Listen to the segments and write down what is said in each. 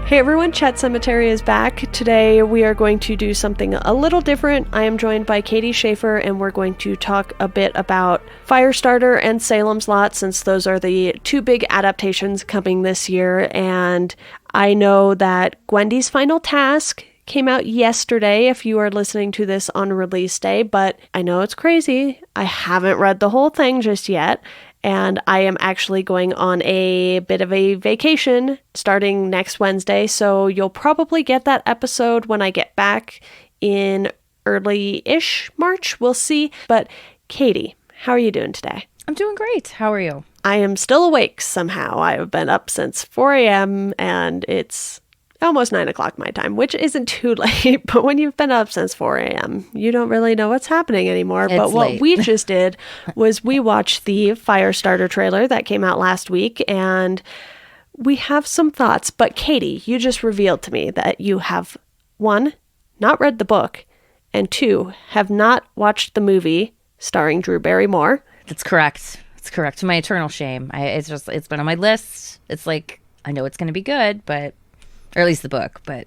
Hey everyone, Chat Sematary is back. Today we are going to do something a little different. I am joined by Katie Schaefer and we're going to talk a bit about Firestarter and Salem's Lot, since those are the two big adaptations coming this year. And I know that Gwendy's Final Task came out yesterday if you are listening to this on release day, but I know it's crazy. I haven't read the whole thing just yet. And I am actually going on a bit of a vacation starting next Wednesday. So you'll probably get that episode when I get back in early-ish March. We'll see. But Katie, how are you doing today? I'm doing great. How are you? I am still awake somehow. I have been up since 4 a.m. and it's almost 9 o'clock my time, which isn't too late. But when you've been up since 4 a.m., you don't really know what's happening anymore. It's but what late. we just did was we watched the Firestarter trailer that came out last week, and we have some thoughts. But Katie, you just revealed to me that you have, one, not read the book, and two, have not watched the movie starring Drew Barrymore. That's correct. It's correct. To my eternal shame. It's been on my list. It's like, I know it's going to be good, but... or at least the book, but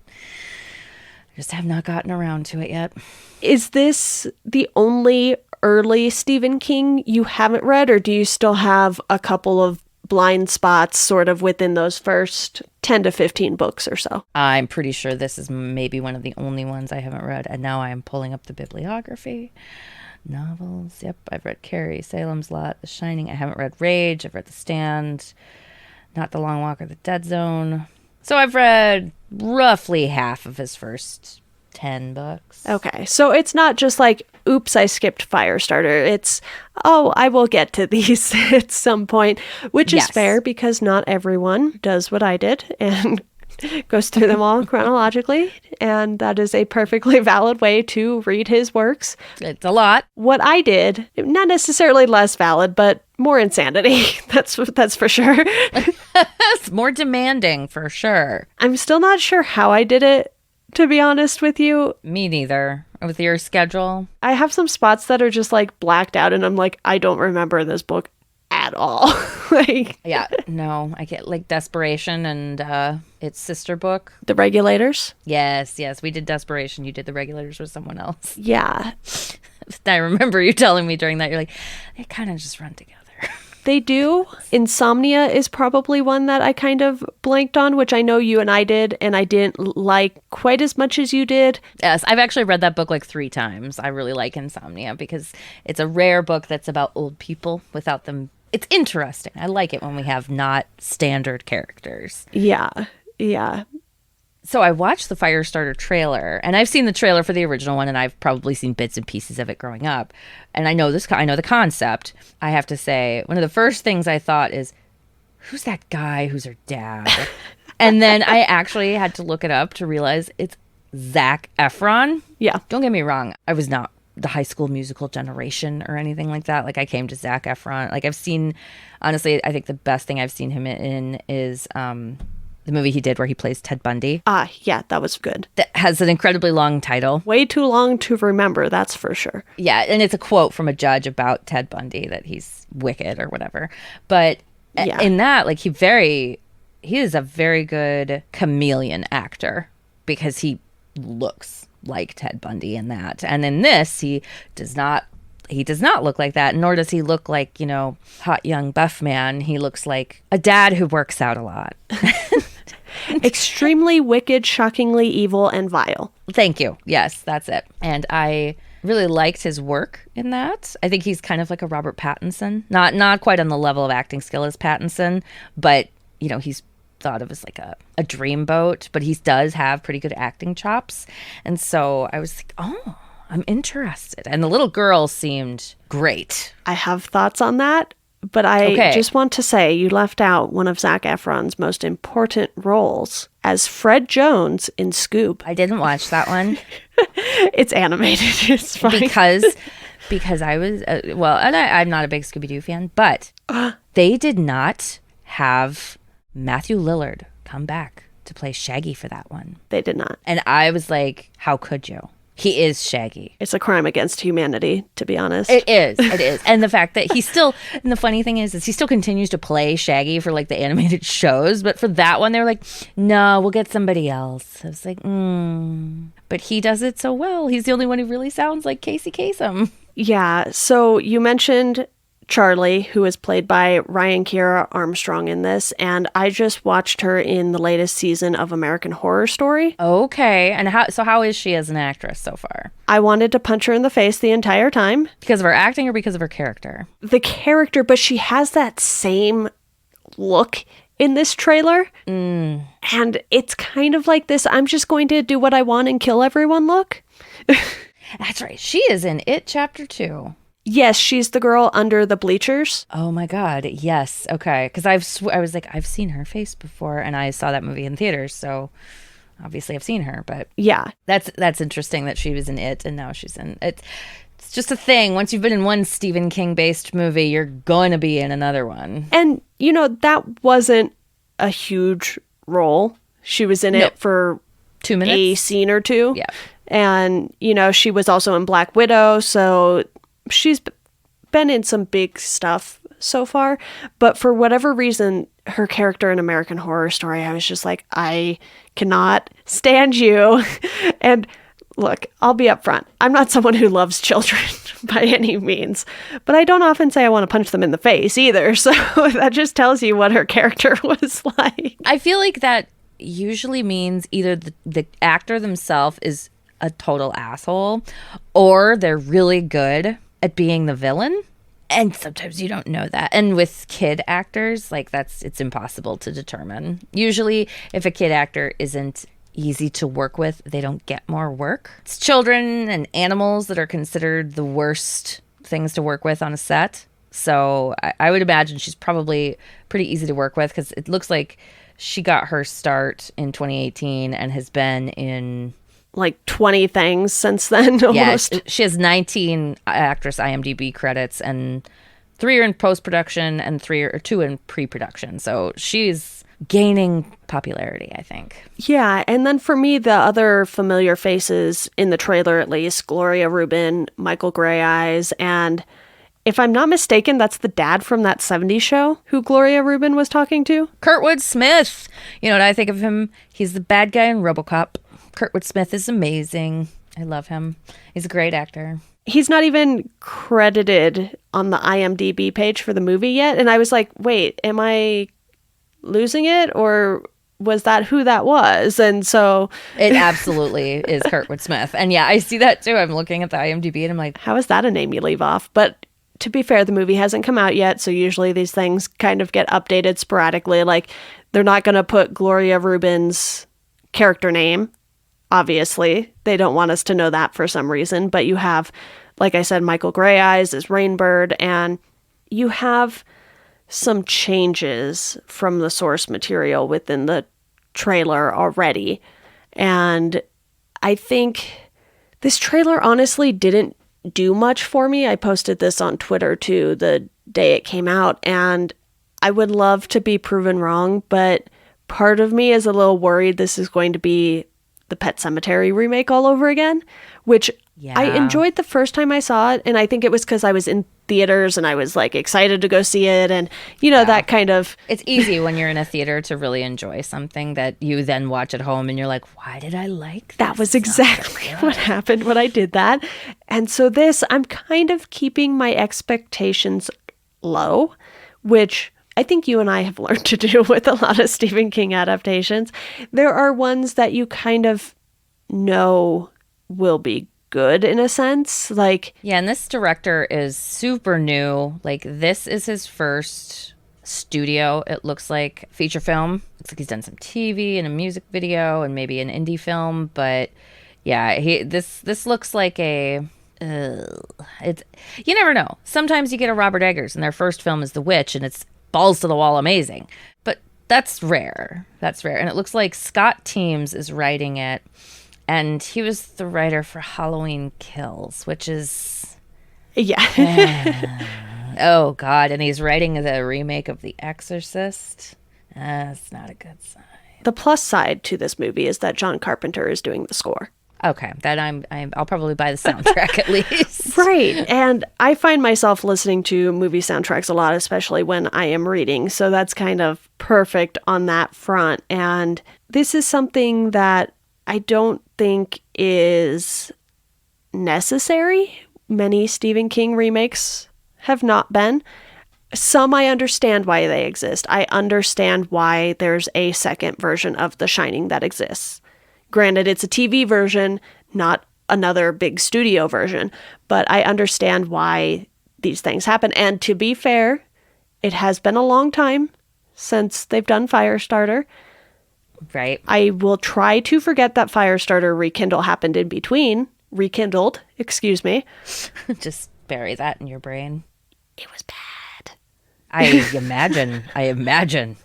I just have not gotten around to it yet. Is this the only early Stephen King you haven't read, or do you still have a couple of blind spots sort of within those first 10 to 15 books or so? I'm pretty sure this is maybe one of the only ones I haven't read, and now I'm pulling up the bibliography. Novels, yep, I've read Carrie, Salem's Lot, The Shining. I haven't read Rage. I've read The Stand, Not the Long Walk or The Dead Zone. So I've read roughly half of his first 10 books. Okay, so it's not just like, oops, I skipped Firestarter. It's, oh, I will get to these at some point, which is fair because not everyone does what I did and goes through them all chronologically, and that is a perfectly valid way to read his works. It's a lot. What I did, not necessarily less valid, but more insanity. That's for sure. It's more demanding for sure. I'm still not sure how I did it, to be honest with you. Me neither. With your schedule. I have some spots that are just like blacked out and I'm like, I don't remember this book at all. Yeah, no, I get like Desperation and its sister book. The Regulators? Yes, we did Desperation. You did The Regulators with someone else. Yeah. I remember you telling me during that, you're like, they kind of just run together. They do. Insomnia is probably one that I kind of blanked on, which I know you and I did, and I didn't like quite as much as you did. Yes, I've actually read that book like 3 times. I really like Insomnia because it's a rare book that's about old people without them. It's interesting. I like it when we have not standard characters. Yeah. So I watched the Firestarter trailer, and I've seen the trailer for the original one, and I've probably seen bits and pieces of it growing up. And I know the concept. I have to say, one of the first things I thought is, who's that guy who's her dad? And then I actually had to look it up to realize it's Zac Efron. Yeah. Don't get me wrong. I was not the High School Musical generation or anything like that. Like, I came to Zac Efron. Like, I've seen, honestly, I think the best thing I've seen him in is the movie he did where he plays Ted Bundy. Yeah, that was good. That has an incredibly long title. Way too long to remember, that's for sure. Yeah, and it's a quote from a judge about Ted Bundy that he's wicked or whatever. But in that, like, he is a very good chameleon actor because he looks like Ted Bundy in that. And in this, he does not look like that, nor does he look like, hot young buff man. He looks like a dad who works out a lot. Extremely wicked, shockingly evil, and vile. Thank you. Yes, that's it. And I really liked his work in that. I think he's kind of like a Robert Pattinson. Not quite on the level of acting skill as Pattinson, but, he's thought of as like a dreamboat, but he does have pretty good acting chops. And so I was like, oh, I'm interested. And the little girl seemed great. I have thoughts on that, but I just want to say you left out one of Zac Efron's most important roles as Fred Jones in Scoob. I didn't watch that one. It's animated. It's fine. Because I was, and I'm not a big Scooby-Doo fan, but they did not have Matthew Lillard come back to play Shaggy for that one. They did not. And I was like, how could you? He is Shaggy. It's a crime against humanity, to be honest. It is. It is. And the fact that he still, and the funny thing is he still continues to play Shaggy for like the animated shows. But for that one, they were like, no, we'll get somebody else. I was like, But he does it so well. He's the only one who really sounds like Casey Kasem. Yeah. So you mentioned Charlie, who is played by Ryan Kiera Armstrong in this, and I just watched her in the latest season of American Horror Story. Okay. And how is she as an actress so far? I wanted to punch her in the face the entire time. Because of her acting or because of her character? The character, but she has that same look in this trailer. And it's kind of like this, I'm just going to do what I want and kill everyone look. That's right. She is in It Chapter 2. Yes, she's the girl under the bleachers. Oh my God. Yes. Okay. Because I was like, I've seen her face before, and I saw that movie in theaters, so obviously I've seen her. But yeah, that's interesting that she was in It, and now she's in it. It's just a thing. Once you've been in one Stephen King based movie, you're going to be in another one. And that wasn't a huge role. She was in it for 2 minutes, a scene or two. Yeah. And she was also in Black Widow, so she's been in some big stuff so far, but for whatever reason, her character in American Horror Story, I was just like, I cannot stand you. And look, I'll be upfront. I'm not someone who loves children by any means, but I don't often say I want to punch them in the face either. So that just tells you what her character was like. I feel like that usually means either the actor themselves is a total asshole, or they're really good at being the villain. And sometimes you don't know that. And with kid actors, like it's impossible to determine. Usually if a kid actor isn't easy to work with, they don't get more work. It's children and animals that are considered the worst things to work with on a set. So I would imagine she's probably pretty easy to work with, because it looks like she got her start in 2018 and has been in like 20 things since then almost. Yeah, she has 19 actress IMDb credits, and 3 are in post-production and 2 in pre-production. So she's gaining popularity, I think. Yeah, and then for me, the other familiar faces in the trailer, at least, Gloria Rubin, Michael Grey Eyes, and if I'm not mistaken, that's the dad from that 70s show who Gloria Rubin was talking to. Kurtwood Smith. You know what I think of him? He's the bad guy in RoboCop. Kurtwood Smith is amazing. I love him. He's a great actor. He's not even credited on the IMDb page for the movie yet. And I was like, wait, am I losing it? Or was that who that was? And so it absolutely is Kurtwood Smith. And yeah, I see that too. I'm looking at the IMDb and I'm like, how is that a name you leave off? But to be fair, the movie hasn't come out yet. So usually these things kind of get updated sporadically. Like, they're not going to put Gloria Rubin's character name. Obviously, they don't want us to know that for some reason, but you have, like I said, Michael Grey Eyes as Rainbird, and you have some changes from the source material within the trailer already. And I think this trailer honestly didn't do much for me. I posted this on Twitter too the day it came out, and I would love to be proven wrong, but part of me is a little worried this is going to be the Pet Sematary remake all over again, which I enjoyed the first time I saw it, and I think it was because I was in theaters and I was like excited to go see it, and that kind of... It's easy when you're in a theater to really enjoy something that you then watch at home and you're like, why did I like this? That was exactly what happened when I did that. And so this, I'm kind of keeping my expectations low, which I think you and I have learned to do with a lot of Stephen King adaptations. There are ones that you kind of know will be good in a sense. Like, yeah, and this director is super new. Like, this is his first studio, it looks like, feature film. Looks like he's done some TV and a music video and maybe an indie film. But yeah, this looks like a... it's, you never know. Sometimes you get a Robert Eggers and their first film is The Witch and it's balls to the wall amazing, but that's rare. And it looks like Scott Teems is writing it, and he was the writer for Halloween Kills, which is oh god, and he's writing the remake of The Exorcist. That's not a good sign. The plus side to this movie is that John Carpenter is doing the score. Okay, then I'll probably buy the soundtrack at least. Right. And I find myself listening to movie soundtracks a lot, especially when I am reading. So that's kind of perfect on that front. And this is something that I don't think is necessary. Many Stephen King remakes have not been. Some I understand why they exist. I understand why there's a second version of The Shining that exists. Granted, it's a TV version, not another big studio version, but I understand why these things happen. And to be fair, it has been a long time since they've done Firestarter. Right. I will try to forget that Firestarter Rekindle happened in between. Rekindled, excuse me. Just bury that in your brain. It was bad. I imagine.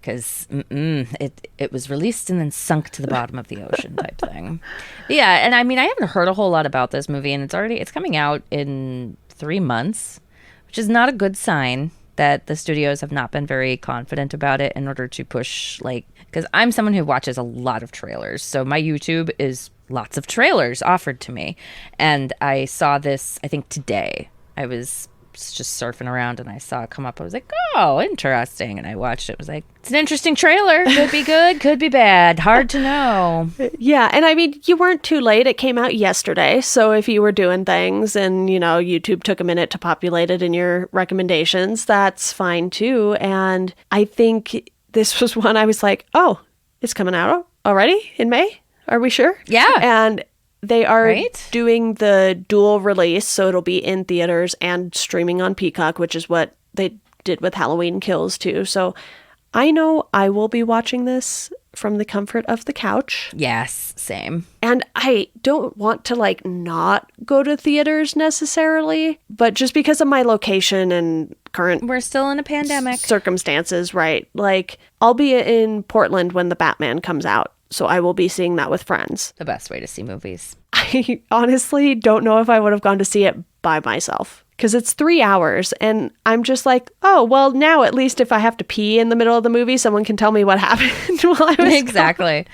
Because it was released and then sunk to the bottom of the ocean type thing. Yeah, and I mean, I haven't heard a whole lot about this movie, and it's coming out in 3 months, which is not a good sign that the studios have not been very confident about it in order to push, like, because I'm someone who watches a lot of trailers, so my YouTube is lots of trailers offered to me, and I saw this, I think today. I was just surfing around and I saw it come up. I was like, oh, interesting. And I watched it. I was like, it's an interesting trailer. Could be good, could be bad. Hard to know. Yeah. And I mean, you weren't too late. It came out yesterday. So if you were doing things and, YouTube took a minute to populate it in your recommendations, that's fine too. And I think this was one I was like, oh, it's coming out already in May. Are we sure? Yeah. And they are doing the dual release, so it'll be in theaters and streaming on Peacock, which is what they did with Halloween Kills too. So I know I will be watching this from the comfort of the couch. Yes, same. And I don't want to not go to theaters necessarily, but just because of my location and current we're still in a pandemic circumstances, right? I'll be in Portland when the Batman comes out. So I will be seeing that with friends. The best way to see movies. I honestly don't know if I would have gone to see it by myself because it's 3 hours and I'm just like, oh, well, now at least if I have to pee in the middle of the movie, someone can tell me what happened while I was Exactly.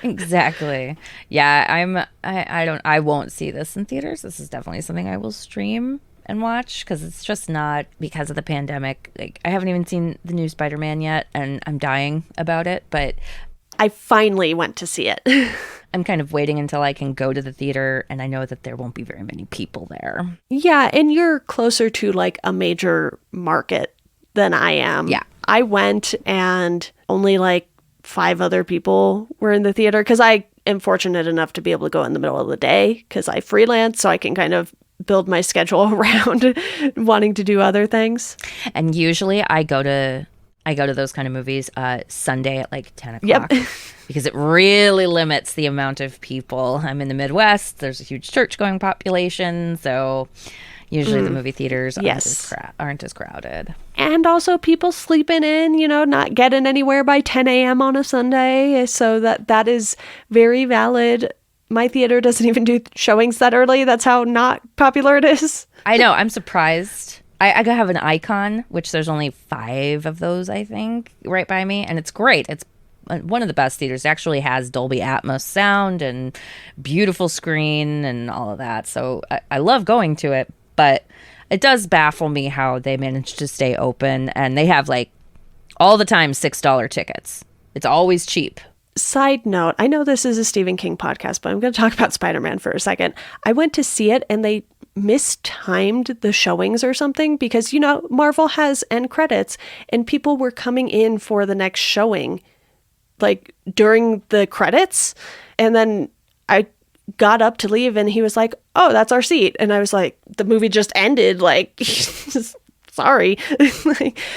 Exactly. Yeah, I won't see this in theaters. This is definitely something I will stream and watch because it's just not, because of the pandemic. I haven't even seen the new Spider-Man yet and I'm dying about it, but I finally went to see it. I'm kind of waiting until I can go to the theater and I know that there won't be very many people there. Yeah, and you're closer to a major market than I am. Yeah. I went and only 5 other people were in the theater because I am fortunate enough to be able to go in the middle of the day because I freelance, so I can kind of build my schedule around wanting to do other things. And usually I go to those kind of movies Sunday at 10 o'clock. Yep. Because it really limits the amount of people. I'm in the Midwest. There's a huge church-going population, so usually the movie theaters aren't as crowded. And also people sleeping in, not getting anywhere by 10 a.m. on a Sunday. So that is very valid. My theater doesn't even do showings that early. That's how not popular it is. I know. I'm surprised. I have an Icon, which there's only 5 of those, I think, right by me. And it's great. It's one of the best theaters. It actually has Dolby Atmos sound and beautiful screen and all of that. So I love going to it. But it does baffle me how they manage to stay open. And they have all the time $6 tickets. It's always cheap. Side note, I know this is a Stephen King podcast, but I'm going to talk about Spider-Man for a second. I went to see it and they mistimed the showings or something because, Marvel has end credits and people were coming in for the next showing during the credits. And then I got up to leave and he was like, oh, that's our seat. And I was like, the movie just ended. Sorry.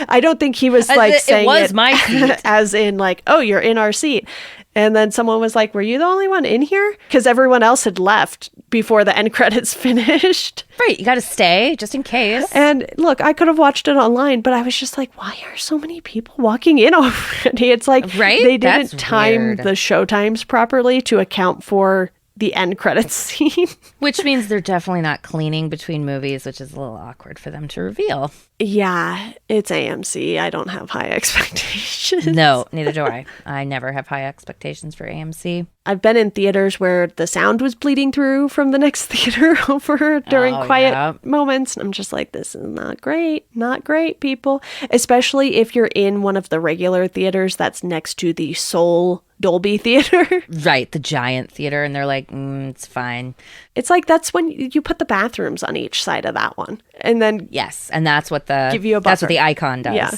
I don't think he was saying it was my seat. As in oh, you're in our seat. And then someone was like, were you the only one in here? Because everyone else had left before the end credits finished. Right. You got to stay just in case. And look, I could have watched it online, but I was just like, why are so many people walking in already? It's right? They didn't time the show times properly to account for the end credits scene. Which means they're definitely not cleaning between movies, which is a little awkward for them to reveal. Yeah, it's AMC. I don't have high expectations. No, neither do I. I never have high expectations for AMC. I've been in theaters where the sound was bleeding through from the next theater over during quiet moments. I'm just like, this is not great. Not great, people. Especially if you're in one of the regular theaters that's next to the Soul Dolby Theater. Right, the giant theater. And they're like, it's fine. It's like, that's when you put the bathrooms on each side of that one. And then... Yes, and that's what give you a buffer. That's what the icon does. Yeah.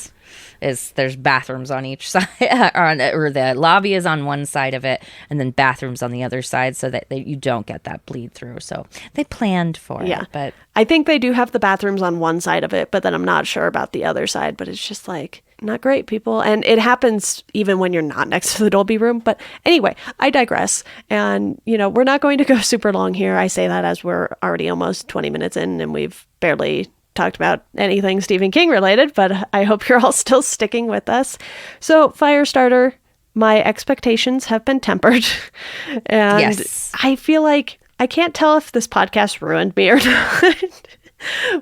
Is there's bathrooms on each side, or the lobby is on one side of it, and then bathrooms on the other side, so that you don't get that bleed through. So they planned for it. But I think they do have the bathrooms on one side of it, but then I'm not sure about the other side. But it's just like, not great, people. And it happens even when you're not next to the Dolby room. But anyway, I digress. And, we're not going to go super long here. I say that as we're already almost 20 minutes in, and we've barely talked about anything Stephen King related, but I hope you're all still sticking with us. So Firestarter, my expectations have been tempered. And yes. I feel like I can't tell if this podcast ruined me or not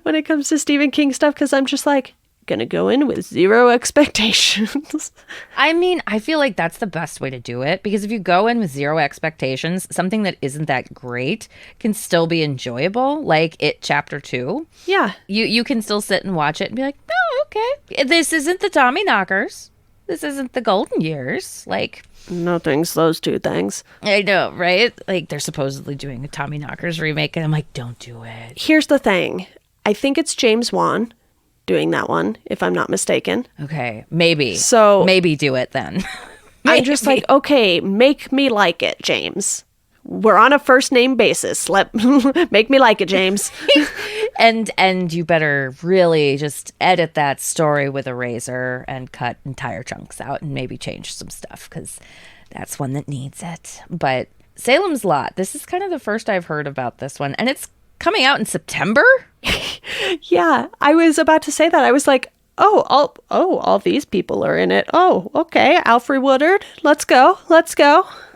when it comes to Stephen King stuff, because I'm just like, gonna go in with zero expectations. I mean, I feel like that's the best way to do it, because if you go in with zero expectations, something that isn't that great can still be enjoyable, like It Chapter 2. Yeah. You can still sit and watch it and be like, oh, okay. This isn't the Tommy Knockers. This isn't the Golden Years. Like... Nothing's those two things. I know, right? Like, they're supposedly doing a Tommy Knockers remake, and I'm like, don't do it. Here's the thing. I think it's James Wan doing that one, if I'm not mistaken. Okay, maybe. So maybe do it then. I'm just like, okay, make me like it, James. We're on a first name basis. Make me like it, James. and you better really just edit that story with a razor and cut entire chunks out and maybe change some stuff, because that's one that needs it. But Salem's Lot, this is kind of the first I've heard about this one, and it's coming out in September? Yeah, I was about to say that. I was like, all these people are in it. Oh, okay, Alfred Woodard, let's go.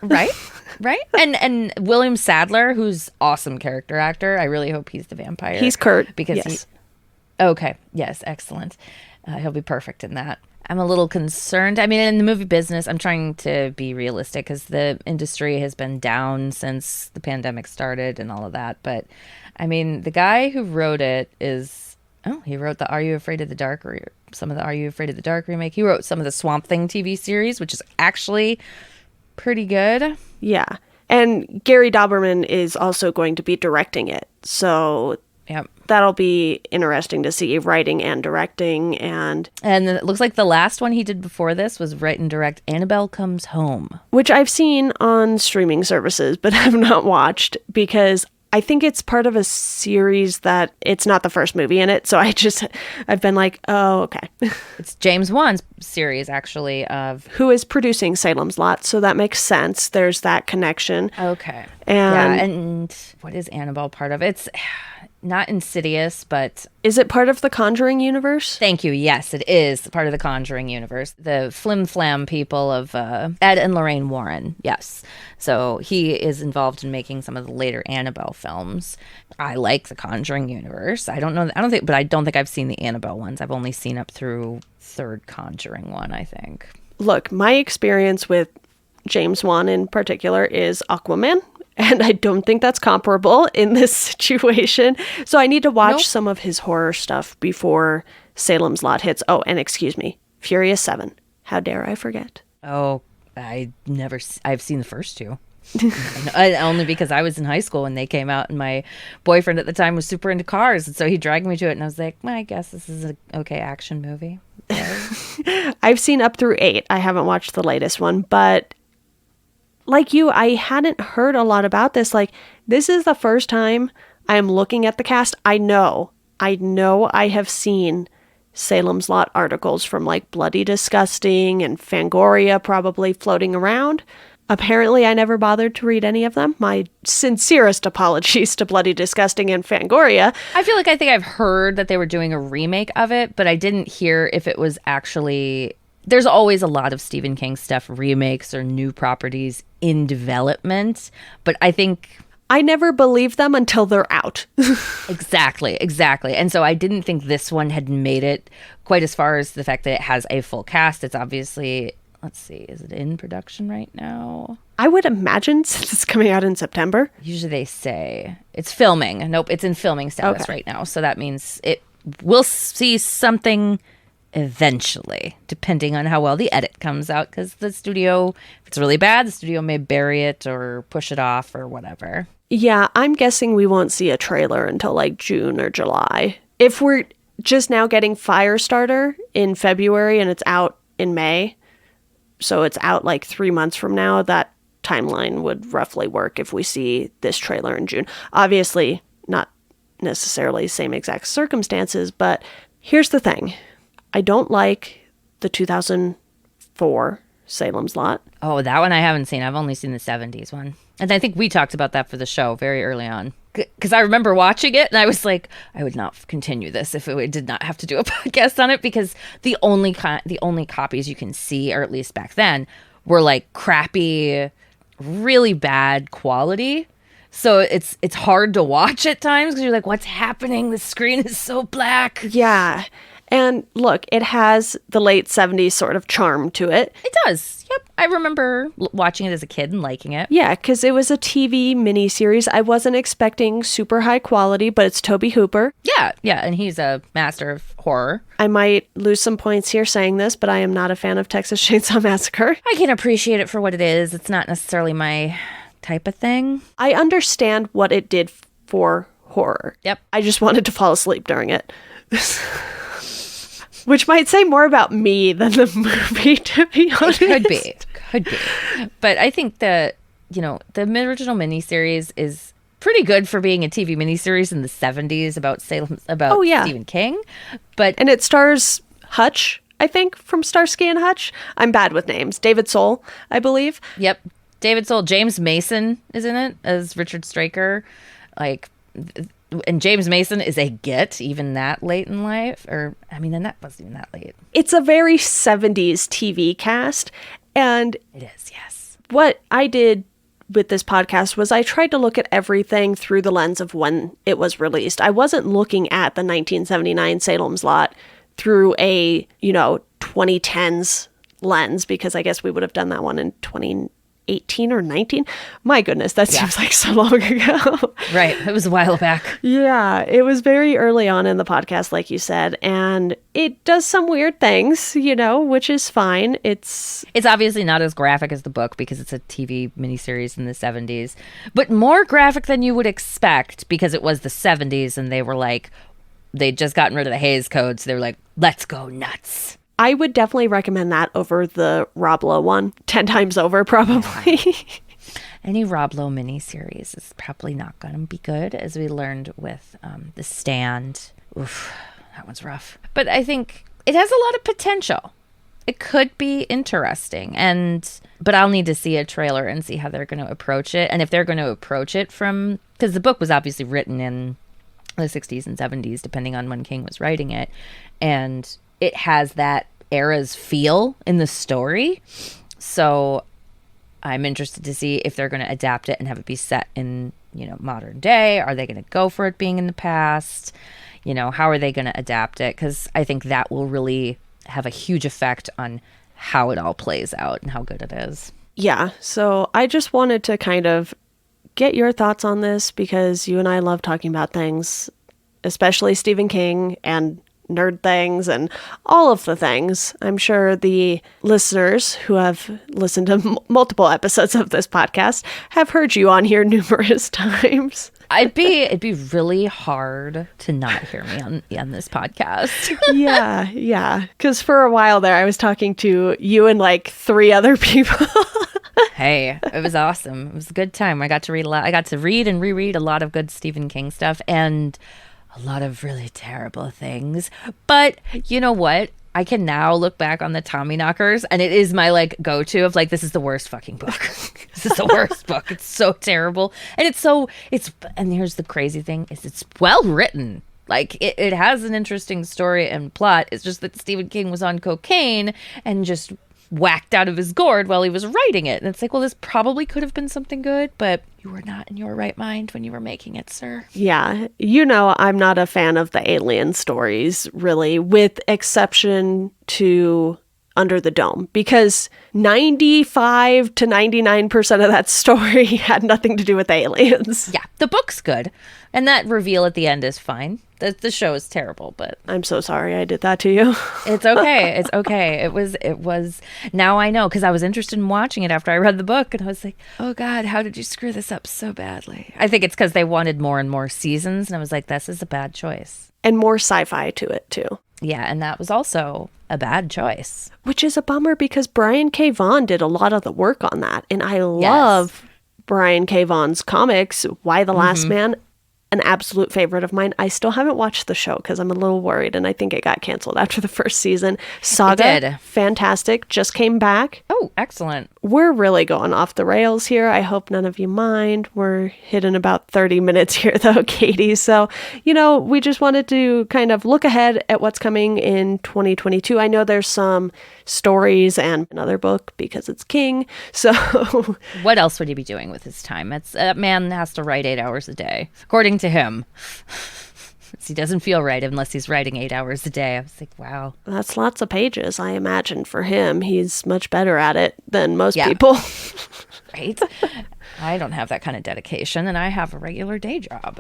Right? And William Sadler, who's awesome character actor. I really hope he's the vampire. He's Kurt. Because yes. Okay, yes, excellent. He'll be perfect in that. I'm a little concerned. I mean, in the movie business, I'm trying to be realistic, because the industry has been down since the pandemic started and all of that. But I mean, the guy who wrote it he wrote the Are You Afraid of the Dark, or some of the Are You Afraid of the Dark remake. He wrote some of the Swamp Thing TV series, which is actually pretty good. Yeah. And Gary Dauberman is also going to be directing it. So yep. That'll be interesting to see, writing and directing. And it looks like the last one he did before this was write and direct Annabelle Comes Home, which I've seen on streaming services, but have not watched, because I think it's part of a series that it's not the first movie in it. So I've been like, oh, okay. It's James Wan's series, actually, who is producing Salem's Lot. So that makes sense. There's that connection. Okay. And what is Annabelle part of? It's not Insidious, but... Is it part of the Conjuring universe? Thank you. Yes, it is part of the Conjuring universe. The Flim Flam people of Ed and Lorraine Warren. Yes. So he is involved in making some of the later Annabelle films. I like the Conjuring universe. I don't think I've seen the Annabelle ones. I've only seen up through third Conjuring one, I think. Look, my experience with James Wan in particular is Aquaman. And I don't think that's comparable in this situation. So I need to watch some of his horror stuff before Salem's Lot hits. Oh, and excuse me, Furious 7. How dare I forget? Oh, I've seen the first two. Only because I was in high school when they came out, and my boyfriend at the time was super into cars. And so he dragged me to it, and I was like, well, I guess this is an okay action movie. I've seen up through 8. I haven't watched the latest one, but... like you, I hadn't heard a lot about this. Like, this is the first time I'm looking at the cast. I know I have seen Salem's Lot articles from like Bloody Disgusting and Fangoria probably floating around. Apparently, I never bothered to read any of them. My sincerest apologies to Bloody Disgusting and Fangoria. I think I've heard that they were doing a remake of it, but I didn't hear if it was actually... There's always a lot of Stephen King stuff, remakes or new properties in development, but I think... I never believe them until they're out. Exactly. And so I didn't think this one had made it quite as far as the fact that it has a full cast. It's obviously let's see, is it in production right now? I would imagine, since it's coming out in September. Usually they say it's filming. Nope, it's in filming status right now. So that means we'll see something eventually, depending on how well the edit comes out, because the studio, if it's really bad, the studio may bury it or push it off or whatever. Yeah, I'm guessing we won't see a trailer until like June or July. If we're just now getting Firestarter in February and it's out in May, so it's out like 3 months from now, that timeline would roughly work if we see this trailer in June. Obviously, not necessarily same exact circumstances, but here's the thing. I don't like the 2004 Salem's Lot. Oh, that one I haven't seen. I've only seen the 70s one. And I think we talked about that for the show very early on. Because I remember watching it and I was like, I would not continue this if we did not have to do a podcast on it, because the only copies you can see, or at least back then, were like crappy, really bad quality. So it's hard to watch at times because you're like, what's happening? The screen is so black. Yeah. And look, it has the late 70s sort of charm to it. It does. Yep. I remember watching it as a kid and liking it. Yeah, because it was a TV miniseries. I wasn't expecting super high quality, but it's Tobe Hooper. Yeah. Yeah. And he's a master of horror. I might lose some points here saying this, but I am not a fan of Texas Chainsaw Massacre. I can appreciate it for what it is. It's not necessarily my type of thing. I understand what it did for horror. Yep. I just wanted to fall asleep during it. Which might say more about me than the movie, to be honest. It could be. But I think the original miniseries is pretty good for being a TV miniseries in the 70s about Salem, about Stephen King. And it stars Hutch, I think, from Starsky and Hutch. I'm bad with names. David Soul, I believe. Yep. David Soul. James Mason is in it as Richard Straker. And James Mason is a get, even that late in life. And that wasn't even that late. It's a very 70s TV cast. And it is, yes. What I did with this podcast was I tried to look at everything through the lens of when it was released. I wasn't looking at the 1979 Salem's Lot through a, 2010s lens, because I guess we would have done that one in 2018 or 19. My goodness, that seems like so long ago. Right. It was a while back. Yeah, it was very early on in the podcast, like you said, and it does some weird things, which is fine. It's obviously not as graphic as the book because it's a TV miniseries in the 70s, but more graphic than you would expect because it was the 70s and they were like, they'd just gotten rid of the Hays Code, so they were like, let's go nuts. I would definitely recommend that over the Rob Lowe one 10 times over, probably. Any Rob Lowe miniseries is probably not going to be good, as we learned with The Stand. Oof, that one's rough. But I think it has a lot of potential. It could be interesting, but I'll need to see a trailer and see how they're going to approach it. And if they're going to approach it because the book was obviously written in the 60s and 70s, depending on when King was writing it. And it has that era's feel in the story. So I'm interested to see if they're going to adapt it and have it be set in, modern day. Are they going to go for it being in the past? How are they going to adapt it? Because I think that will really have a huge effect on how it all plays out and how good it is. Yeah. So I just wanted to kind of get your thoughts on this because you and I love talking about things, especially Stephen King and nerd things and all of the things. I'm sure the listeners who have listened to multiple episodes of this podcast have heard you on here numerous times. It'd be really hard to not hear me on this podcast. Yeah. Because for a while there, I was talking to you and like 3 other people. Hey, it was awesome. It was a good time. I got to read a lot. I got to read and reread a lot of good Stephen King stuff and a lot of really terrible things. But you know what? I can now look back on the Tommyknockers and it is my go-to of this is the worst fucking book. This is the worst book. It's so terrible. And and here's the crazy thing is it's well written. It has an interesting story and plot. It's just that Stephen King was on cocaine and just whacked out of his gourd while he was writing it. And it's well, this probably could have been something good, but you were not in your right mind when you were making it, sir. Yeah. I'm not a fan of the alien stories, really, with exception to Under the Dome, because 95 to 99% of that story had nothing to do with aliens. Yeah, the book's good. And that reveal at the end is fine. The show is terrible, but... I'm so sorry I did that to you. It's okay. It's okay. It was... Now I know, because I was interested in watching it after I read the book, and I was like, oh God, how did you screw this up so badly? I think it's because they wanted more and more seasons, and I was like, this is a bad choice. And more sci-fi to it, too. Yeah, and that was also a bad choice. Which is a bummer, because Brian K. Vaughan did a lot of the work on that. And I love Brian K. Vaughan's comics, Why the Last Man. An absolute favorite of mine. I still haven't watched the show because I'm a little worried, and I think it got canceled after the first season. Saga, fantastic, just came back. Oh, excellent. We're really going off the rails here. I hope none of you mind. We're hitting about 30 minutes here, though, Katie. So, we just wanted to kind of look ahead at what's coming in 2022. I know there's some stories and another book because it's King. So, what else would he be doing with his time? That man has to write 8 hours a day, according to him. He doesn't feel right unless he's writing 8 hours a day. I was like, wow. That's lots of pages, I imagine, for him. He's much better at it than most people. Right? I don't have that kind of dedication, and I have a regular day job.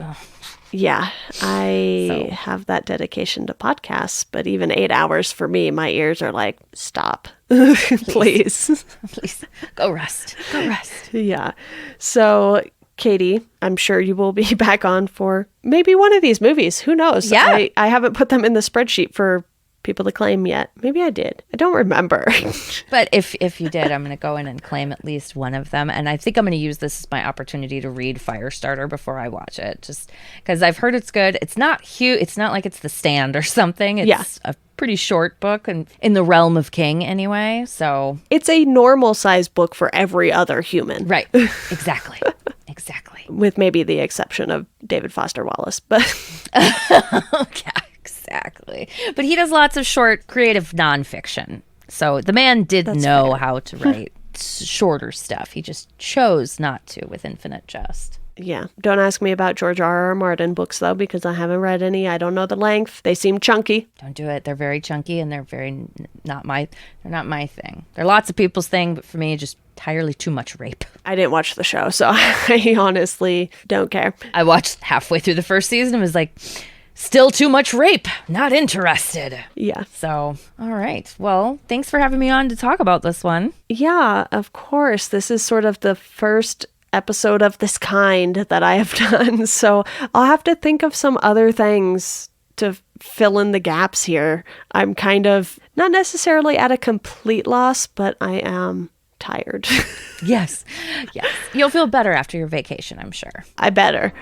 Yeah, I have that dedication to podcasts, but even 8 hours for me, my ears are like, stop, please. Please, go rest. Go rest. Yeah. So, Katie, I'm sure you will be back on for maybe one of these movies. Who knows? Yeah. I haven't put them in the spreadsheet for people to claim yet. Maybe I did. I don't remember. But if you did, I'm going to go in and claim at least one of them. And I think I'm going to use this as my opportunity to read Firestarter before I watch it. Just because I've heard it's good. It's not huge. It's not like it's The Stand or something. It's a pretty short book, and in the realm of King anyway. So it's a normal sized book for every other human. Right. Exactly. Exactly. With maybe the exception of David Foster Wallace. But yeah, exactly. But he does lots of short, creative nonfiction. So the man did know how to write shorter stuff. He just chose not to with Infinite Jest. Yeah. Don't ask me about George R.R. Martin books, though, because I haven't read any. I don't know the length. They seem chunky. Don't do it. They're very chunky, and they're not my thing. They're lots of people's thing, but for me, just entirely too much rape. I didn't watch the show, so I honestly don't care. I watched halfway through the first season and was like, still too much rape. Not interested. Yeah. So, all right. Well, thanks for having me on to talk about this one. Yeah, of course. This is sort of the first episode of this kind that I have done. So I'll have to think of some other things to fill in the gaps here. I'm kind of not necessarily at a complete loss, but I am tired. Yes. You'll feel better after your vacation, I'm sure. I better.